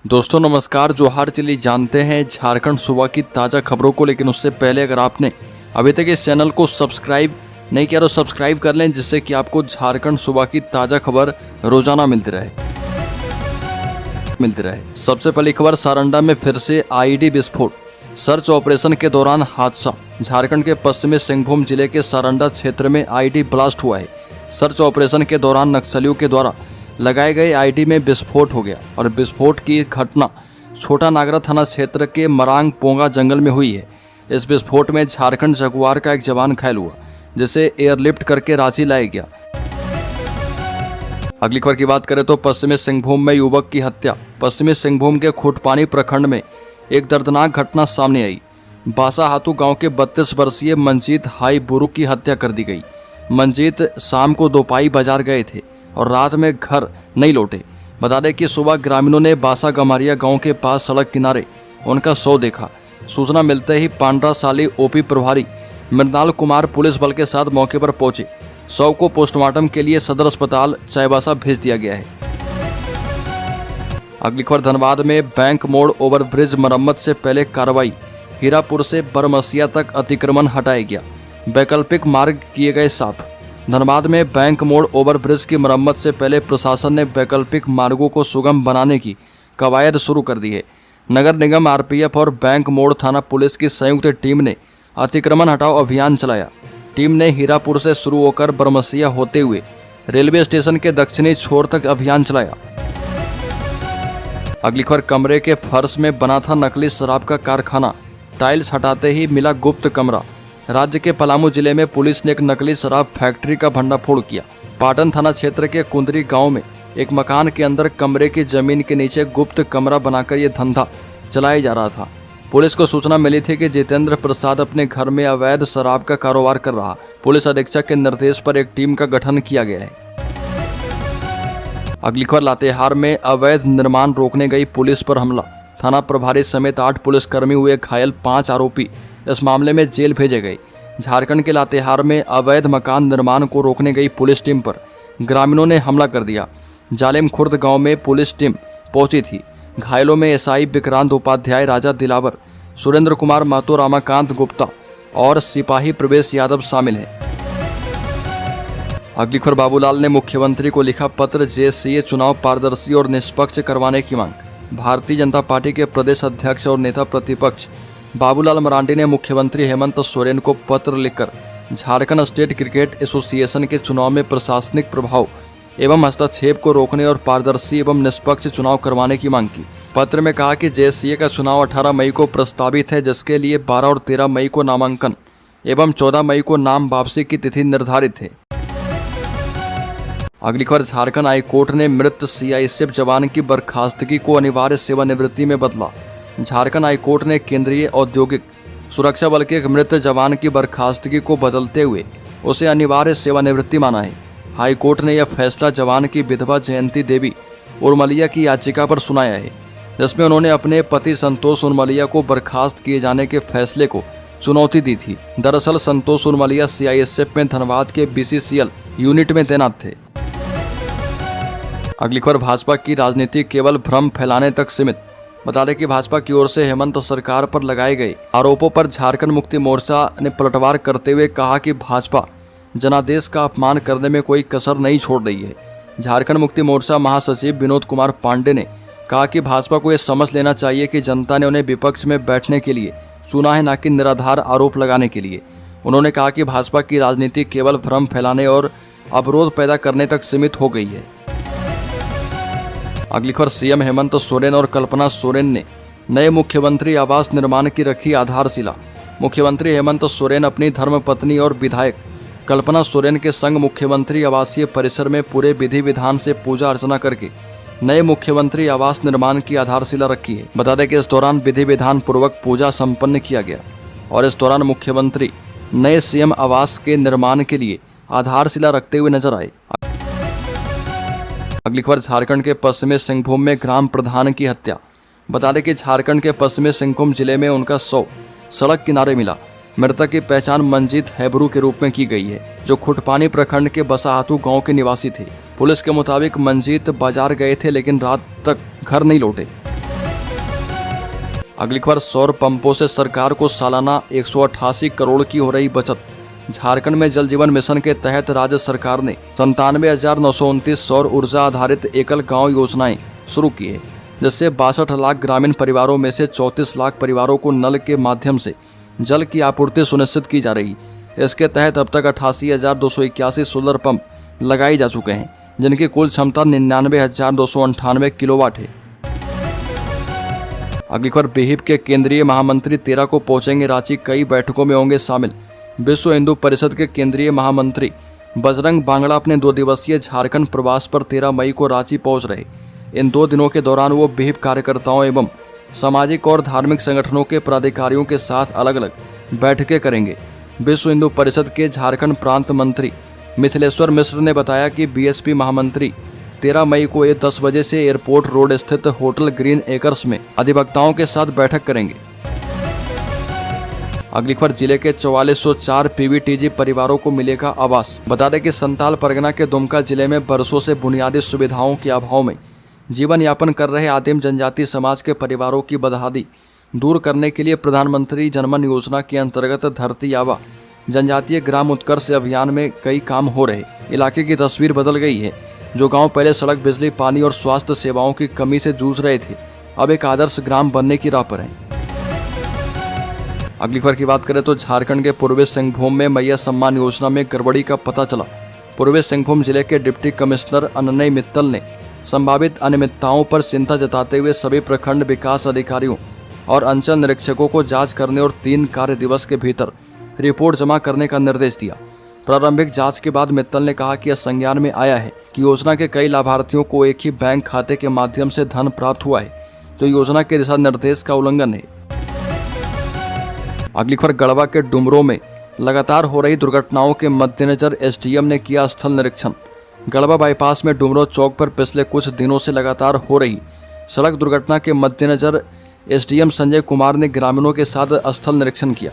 दोस्तों नमस्कार, जोहार। चलिए जानते हैं झारखंड सुबह की ताज़ा खबरों को, लेकिन उससे पहले अगर आपने अभी तक इस चैनल को सब्सक्राइब नहीं किया तो सब्सक्राइब कर लें, जिससे कि आपको झारखंड सुबह की ताज़ा खबर रोजाना मिलती रहे। सबसे पहली खबर, सारंडा में फिर से आईईडी विस्फोट। सर्च ऑपरेशन के दौरान हादसा। झारखंड के पश्चिमी सिंहभूम जिले के सारंडा क्षेत्र में आईईडी ब्लास्ट हुआ है। सर्च ऑपरेशन के दौरान नक्सलियों के द्वारा लगाए गए आईईडी में विस्फोट हो गया और विस्फोट की घटना छोटा नागरा थाना क्षेत्र के मरांग पोंगा जंगल में हुई है। इस विस्फोट में झारखंड जगुआर का एक जवान घायल हुआ, जिसे एयरलिफ्ट करके रांची लाया गया। अगली खबर की बात करें तो पश्चिमी सिंहभूम में युवक की हत्या। पश्चिमी सिंहभूम के खुटपानी प्रखंड में एक दर्दनाक घटना सामने आई। बासाहातू गांव के 32 वर्षीय मंजीत हाई बुरु की हत्या कर दी गई। मंजीत शाम को दोपाई बाजार गए थे और रात में घर नहीं लौटे। बता दें कि सुबह ग्रामीणों ने बासा गमारिया गांव के पास सड़क किनारे उनका शव देखा। सूचना मिलते ही 15 साली ओपी प्रभारी मृणाल कुमार पुलिस बल के साथ मौके पर पहुंचे। शव को पोस्टमार्टम के लिए सदर अस्पताल चाईबासा भेज दिया गया है। अगली खबर, धनबाद में बैंक मोड़ ओवरब्रिज मरम्मत से पहले कार्रवाई। हीरापुर से बरमसिया तक अतिक्रमण हटाया गया, वैकल्पिक मार्ग किए गए साफ। धनबाद में बैंक मोड़ ओवरब्रिज की मरम्मत से पहले प्रशासन ने वैकल्पिक मार्गों को सुगम बनाने की कवायद शुरू कर दी है। नगर निगम, आरपीएफ और बैंक मोड़ थाना पुलिस की संयुक्त टीम ने अतिक्रमण हटाओ अभियान चलाया। टीम ने हीरापुर से शुरू होकर बरमसिया होते हुए रेलवे स्टेशन के दक्षिणी छोर तक अभियान चलाया। अगली खबर, कमरे के फर्श में बना था नकली शराब का कारखाना। टाइल्स हटाते ही मिला गुप्त कमरा। राज्य के पलामू जिले में पुलिस ने एक नकली शराब फैक्ट्री का भंडाफोड़ किया। पाटन थाना क्षेत्र के कुंदरी गांव में एक मकान के अंदर कमरे की जमीन के नीचे गुप्त कमरा बनाकर यह धंधा चलाया जा रहा था। पुलिस को सूचना मिली थी कि जितेंद्र प्रसाद अपने घर में अवैध शराब का कारोबार कर रहा। पुलिस अधीक्षक के निर्देश पर एक टीम का गठन किया गया है। अगली खबर, लातेहार में अवैध निर्माण रोकने गई पुलिस पर हमला। थाना प्रभारी समेत 8 पुलिसकर्मी हुए घायल, 5 आरोपी इस मामले में जेल भेजे गए। झारखंड के लातेहार में अवैध मकान निर्माण को रोकने गई पुलिस टीम पर ग्रामीणों ने हमला कर दिया। जालिम खुर्द गांव में पुलिस टीम पहुंची थी। घायलों में एसआई विक्रांत उपाध्याय, राजा दिलावर, सुरेंद्र कुमार महतो, रामाकांत गुप्ता और सिपाही प्रवेश यादव शामिल हैं। अगली खबर, बाबूलाल ने मुख्यमंत्री को लिखा पत्र। जेसीए चुनाव पारदर्शी और निष्पक्ष करवाने की मांग। भारतीय जनता पार्टी के प्रदेश अध्यक्ष और नेता प्रतिपक्ष बाबूलाल मरांडी ने मुख्यमंत्री हेमंत सोरेन को पत्र लिखकर झारखंड स्टेट क्रिकेट एसोसिएशन के चुनाव में प्रशासनिक प्रभाव एवं हस्तक्षेप को रोकने और पारदर्शी एवं निष्पक्ष चुनाव करवाने की मांग की। पत्र में कहा कि जेसीए का चुनाव 18 मई को प्रस्तावित है, जिसके लिए 12 और 13 मई को नामांकन एवं 14 मई को नाम वापसी की तिथि निर्धारित है। अगली खबर, झारखंड हाईकोर्ट ने मृत सीआईएसएफ जवान की बर्खास्तगी को अनिवार्य सेवानिवृत्ति में बदला। झारखंड हाईकोर्ट ने केंद्रीय औद्योगिक सुरक्षा बल के एक मृत जवान की बर्खास्तगी को बदलते हुए उसे अनिवार्य सेवानिवृत्ति माना है। हाईकोर्ट ने यह फैसला जवान की विधवा जयंती देवी उर्मलिया की याचिका पर सुनाया है, जिसमें उन्होंने अपने पति संतोष उर्मलिया को बर्खास्त किए जाने के फैसले को चुनौती दी थी। दरअसल संतोष उर्मलिया सीआईएसएफ में धनबाद के बीसीसीएल यूनिट में तैनात थे। अगली खबर, भाजपा की राजनीति केवल भ्रम फैलाने तक सीमित। बता दें कि भाजपा की ओर से हेमंत सरकार पर लगाए गए आरोपों पर झारखंड मुक्ति मोर्चा ने पलटवार करते हुए कहा कि भाजपा जनादेश का अपमान करने में कोई कसर नहीं छोड़ रही है। झारखंड मुक्ति मोर्चा महासचिव विनोद कुमार पांडे ने कहा कि भाजपा को यह समझ लेना चाहिए कि जनता ने उन्हें विपक्ष में बैठने के लिए चुना है, न कि निराधार आरोप लगाने के लिए। उन्होंने कहा कि भाजपा की राजनीति केवल भ्रम फैलाने और अवरोध पैदा करने तक सीमित हो गई है। अगली खबर, सीएम हेमंत सोरेन और कल्पना सोरेन ने नए मुख्यमंत्री आवास निर्माण की रखी आधारशिला। मुख्यमंत्री हेमंत सोरेन अपनी धर्मपत्नी और विधायक कल्पना सोरेन के संग मुख्यमंत्री आवासीय परिसर में पूरे विधि विधान से पूजा अर्चना करके नए मुख्यमंत्री आवास निर्माण की आधारशिला रखी है। बता दें कि इस दौरान विधि विधान पूर्वक पूजा संपन्न किया गया और इस दौरान मुख्यमंत्री नए सीएम आवास के निर्माण के लिए आधारशिला रखते हुए नजर आए। अगली खबर, झारखंड के पश्चिमी सिंहभूम में ग्राम प्रधान की हत्या। बता दें कि झारखंड के पश्चिमी सिंहभूम जिले में उनका शव सड़क किनारे मिला। मृतक की पहचान मंजीत हैबरू के रूप में की गई है, जो खुटपानी प्रखंड के बसाहातू गांव के निवासी थे। पुलिस के मुताबिक मंजीत बाजार गए थे, लेकिन रात तक घर नहीं लौटे। अगली खबर, सौर पंपों से सरकार को सालाना 188 करोड़ की हो रही बचत। झारखंड में जल जीवन मिशन के तहत राज्य सरकार ने 97,929 सौर ऊर्जा आधारित एकल गांव योजनाएं शुरू की है, जिससे 62 लाख ग्रामीण परिवारों में से 34 लाख परिवारों को नल के माध्यम से जल की आपूर्ति सुनिश्चित की जा रही। इसके तहत अब तक 88,281 सोलर पंप लगाए जा चुके हैं, जिनकी कुल क्षमता 99,298 किलोवाट है। अगली खबर, बिहिप के केंद्रीय महामंत्री 13 को पहुंचेंगे रांची, कई बैठकों में होंगे शामिल। विश्व हिंदू परिषद के केंद्रीय महामंत्री बजरंग बांगड़ा अपने 2 दिवसीय झारखंड प्रवास पर 13 मई को रांची पहुंच रहे। इन 2 दिनों के दौरान वो बिहिप कार्यकर्ताओं एवं सामाजिक और धार्मिक संगठनों के पदाधिकारियों के साथ अलग अलग बैठकें करेंगे। विश्व हिंदू परिषद के झारखंड प्रांत मंत्री मिथिलेश्वर मिश्र ने बताया कि बीएसपी महामंत्री 13 मई को 10 बजे से एयरपोर्ट रोड स्थित होटल ग्रीन एकर्स में अधिवक्ताओं के साथ बैठक करेंगे। अगली खबर, जिले के 4404 पीवीटीजी परिवारों को मिलेगा आवास। बता दें कि संताल परगना के दुमका जिले में बरसों से बुनियादी सुविधाओं के अभाव में जीवन यापन कर रहे आदिम जनजाति समाज के परिवारों की बदहाली दूर करने के लिए प्रधानमंत्री जनमन योजना के अंतर्गत धरती आबा जनजातीय ग्राम उत्कर्ष अभियान में कई काम हो रहे। इलाके की तस्वीर बदल गई है। जो गांव पहले सड़क, बिजली, पानी और स्वास्थ्य सेवाओं की कमी से जूझ रहे थे, अब एक आदर्श ग्राम बनने की राह पर है। अगली खबर की बात करें तो झारखंड के पूर्वी सिंहभूम में मैया सम्मान योजना में गड़बड़ी का पता चला। पूर्वी सिंहभूम जिले के डिप्टी कमिश्नर अनन्य मित्तल ने संभावित अनियमितताओं पर चिंता जताते हुए सभी प्रखंड विकास अधिकारियों और अंचल निरीक्षकों को जांच करने और 3 कार्य दिवस के भीतर रिपोर्ट जमा करने का निर्देश दिया। प्रारंभिक जांच के बाद मित्तल ने कहा कि यह संज्ञान में आया है कि योजना के कई लाभार्थियों को एक ही बैंक खाते के माध्यम से धन प्राप्त हुआ है, तो योजना के दिशा निर्देश का उल्लंघन है। अगली खबर, गढ़वा के डुमरों में लगातार हो रही दुर्घटनाओं के मद्देनजर एसडीएम ने किया स्थल निरीक्षण। गढ़वा बाईपास में डुमरो चौक पर पिछले कुछ दिनों से लगातार हो रही सड़क दुर्घटना के मद्देनजर एसडीएम संजय कुमार ने ग्रामीणों के साथ स्थल निरीक्षण किया।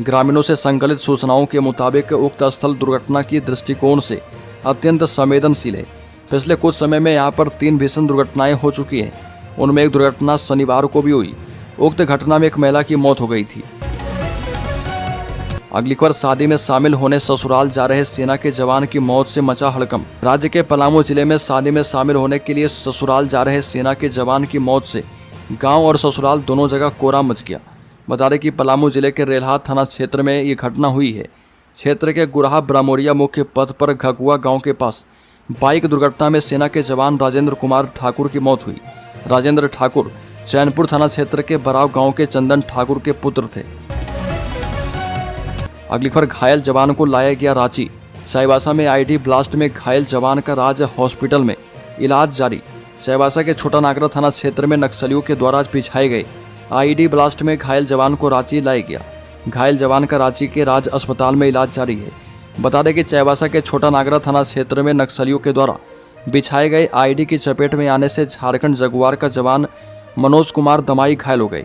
ग्रामीणों से संकलित सूचनाओं के मुताबिक उक्त स्थल दुर्घटना की दृष्टिकोण से अत्यंत संवेदनशील है। पिछले कुछ समय में यहाँ पर 3 भीषण दुर्घटनाएं हो चुकी हैं। उनमें एक दुर्घटना शनिवार को भी हुई। उक्त घटना में एक महिला की मौत हो गई थी। अगली खबर, शादी में शामिल होने ससुराल जा रहे सेना के जवान की मौत से मचा हड़कंप। राज्य के पलामू जिले में शादी में शामिल होने के लिए ससुराल जा रहे सेना के जवान की मौत से गांव और ससुराल दोनों जगह कोहराम मच गया। बता दें कि पलामू जिले के रेलहाट थाना क्षेत्र में ये घटना हुई है। क्षेत्र के गुराहा ब्रामोरिया मुख्य पथ पर घकुआ गांव के पास बाइक दुर्घटना में सेना के जवान राजेंद्र कुमार ठाकुर की मौत हुई। राजेंद्र ठाकुर चैनपुर थाना क्षेत्र के बराव गांव के चंदन ठाकुर के पुत्र थे। अगली खबर, घायल जवान को लाया गया रांची। चाईबासा में आईडी ब्लास्ट में घायल जवान का राज हॉस्पिटल में इलाज जारी। चाईबासा के छोटा नागरा थाना क्षेत्र में नक्सलियों के द्वारा बिछाए गए आईडी ब्लास्ट में घायल जवान को रांची लाया गया। घायल जवान का रांची के राज अस्पताल में इलाज जारी है। बता दें कि चाईबासा के छोटा नागरा थाना क्षेत्र में नक्सलियों के द्वारा बिछाए गए आईडी की चपेट में आने से झारखंड जगुआर का जवान मनोज कुमार दमाई घायल हो गए।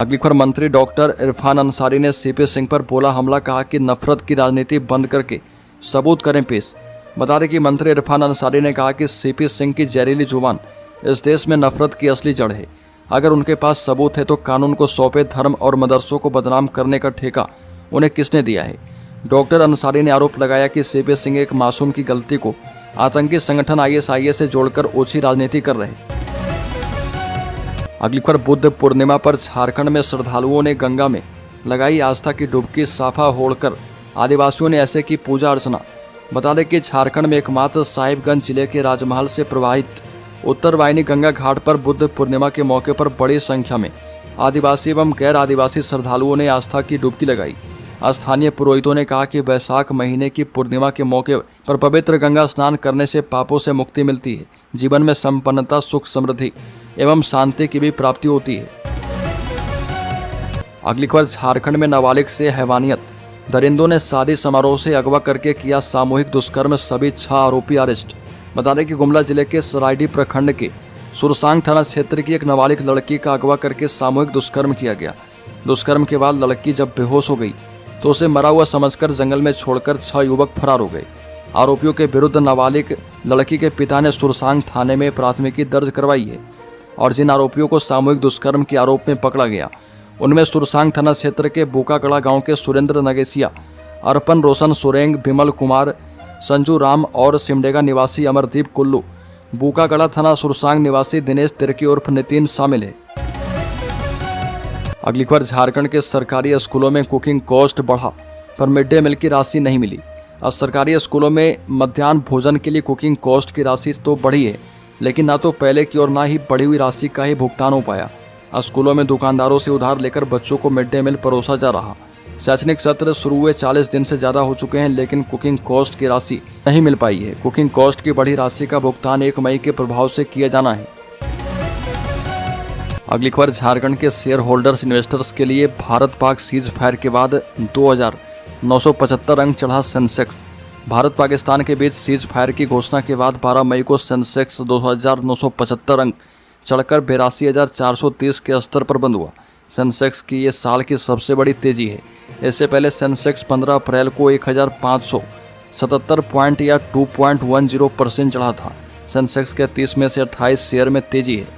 अगली खबर, मंत्री डॉक्टर इरफान अंसारी ने सीपी सिंह पर बोला हमला, कहा कि नफरत की राजनीति बंद करके सबूत करें पेश। बता दें कि मंत्री इरफान अंसारी ने कहा कि सीपी सिंह की जहरीली जुबान इस देश में नफरत की असली जड़ है। अगर उनके पास सबूत है तो कानून को सौंपे। धर्म और मदरसों को बदनाम करने का ठेका उन्हें किसने दिया है? डॉक्टर अंसारी ने आरोप लगाया कि सीपी सिंह एक मासूम की गलती को आतंकी संगठन आईएसआईएस से जोड़कर ओछी राजनीति कर रहे। अगली खबर, बुद्ध पूर्णिमा पर झारखंड में श्रद्धालुओं ने गंगा में लगाई आस्था की डुबकी। साफा ओढ़कर आदिवासियों ने ऐसे की पूजा अर्चना। बता दें कि झारखंड में एकमात्र साहिबगंज जिले के राजमहल से प्रवाहित उत्तर वाहिनी गंगा घाट पर बुद्ध पूर्णिमा के मौके पर बड़ी संख्या में आदिवासी एवं गैर आदिवासी श्रद्धालुओं ने आस्था की डुबकी लगाई। स्थानीय पुरोहितों ने कहा कि वैशाख महीने की पूर्णिमा के मौके पर पवित्र गंगा स्नान करने से पापों से मुक्ति मिलती है, जीवन में संपन्नता, सुख, समृद्धि एवं शांति की भी प्राप्ति होती है। अगली खबर, झारखंड में नाबालिग से हैवानियत। दरिंदों ने शादी समारोह से अगवा करके किया सामूहिक दुष्कर्म, सभी 6 आरोपी अरेस्ट। बता दें कि गुमला जिले के सरायडी प्रखंड के सुरसांग थाना क्षेत्र की एक नाबालिग लड़की का अगवा करके सामूहिक दुष्कर्म किया गया। दुष्कर्म के बाद लड़की जब बेहोश हो गई तो उसे मरा हुआ समझकर जंगल में छोड़कर 6 युवक फरार हो गए। आरोपियों के विरुद्ध नाबालिग लड़की के पिता ने सुरसांग थाने में प्राथमिकी दर्ज करवाई है। और जिन आरोपियों को सामूहिक दुष्कर्म के आरोप में पकड़ा गया उनमें सुरसांग थाना क्षेत्र के बोकाकड़ा गांव के सुरेंद्र नगेसिया, अर्पण रोशन सोरेंग, बिमल कुमार, संजू राम और सिमडेगा निवासी अमरदीप कुल्लू, बोकाकड़ा थाना सुरसांग निवासी दिनेश तिर्की उर्फ नितिन शामिल है। अगली खबर, झारखंड के सरकारी स्कूलों में कुकिंग कॉस्ट बढ़ा पर मिड डे मील की राशि नहीं मिली। सरकारी स्कूलों में मध्याह्न भोजन के लिए कुकिंग कॉस्ट की राशि तो बढ़ी है, लेकिन ना तो पहले की और ना ही बढ़ी हुई राशि का ही भुगतान हो पाया। स्कूलों में दुकानदारों से उधार लेकर बच्चों को मिड डे मील परोसा जा रहा। शैक्षणिक सत्र शुरू हुए 40 दिन से ज़्यादा हो चुके हैं, लेकिन कुकिंग कॉस्ट की राशि नहीं मिल पाई है। कुकिंग कॉस्ट की बढ़ी राशि का भुगतान 1 मई के प्रभाव से किया जाना है। अगली खबर, झारखंड के शेयर होल्डर्स इन्वेस्टर्स के लिए भारत पाक सीज फायर के बाद 2975 अंक चढ़ा सेंसेक्स। भारत पाकिस्तान के बीच सीज फायर की घोषणा के बाद 12 मई को सेंसेक्स 2975 अंक चढ़कर 82,430 के स्तर पर बंद हुआ। सेंसेक्स की ये साल की सबसे बड़ी तेजी है। इससे पहले सेंसेक्स 15 अप्रैल को 1577 पॉइंट या 2.10% चढ़ा था। सेंसेक्स के 30 में से 28 शेयर में तेजी है।